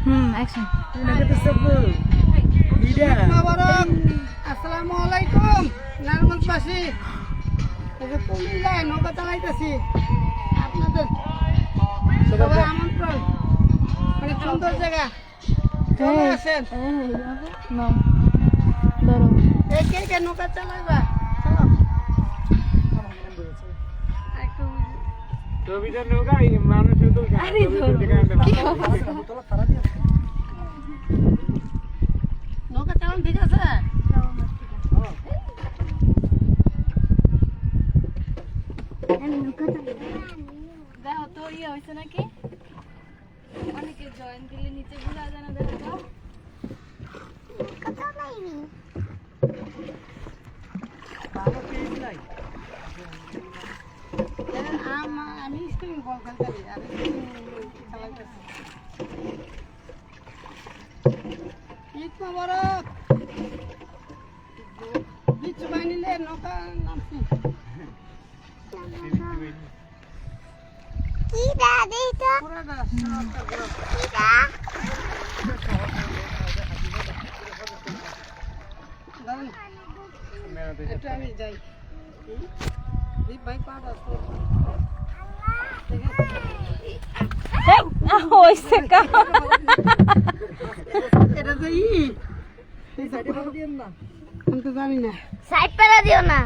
Action. আসসালামু আলাইকুম নারায়ণগঞ্জবাসী, কুমিল্লায় নৌকা চালাইতেছি। আপনাদের সবাই আমন্ত্রণ, অনেক সুন্দর জায়গা, চলে আসেন। কে কে নৌকা চালাইবা? নৌকা চালান ঠিক আছে? দেখো তো ইয়ে হয়েছে নাকি, অনেকে জয়েন দিলে নিচে গুলা জানা দেখো তো। আমি স্কুল বল খেলতে আর চালাইতেছি। ঈদ মোবারক। বিচ্ছু বাহিনীলে নৌকা নামছি। পুরাটা শহরটা পুরো। দাঁড়ান, একটু আমি যাই। দীপ ভাই পাঠ আছে। হইছে কা এটা তো এই সাইডে পাঠা দিয়েন না, আমি তো জানি না। সাইড পেরা দিও না।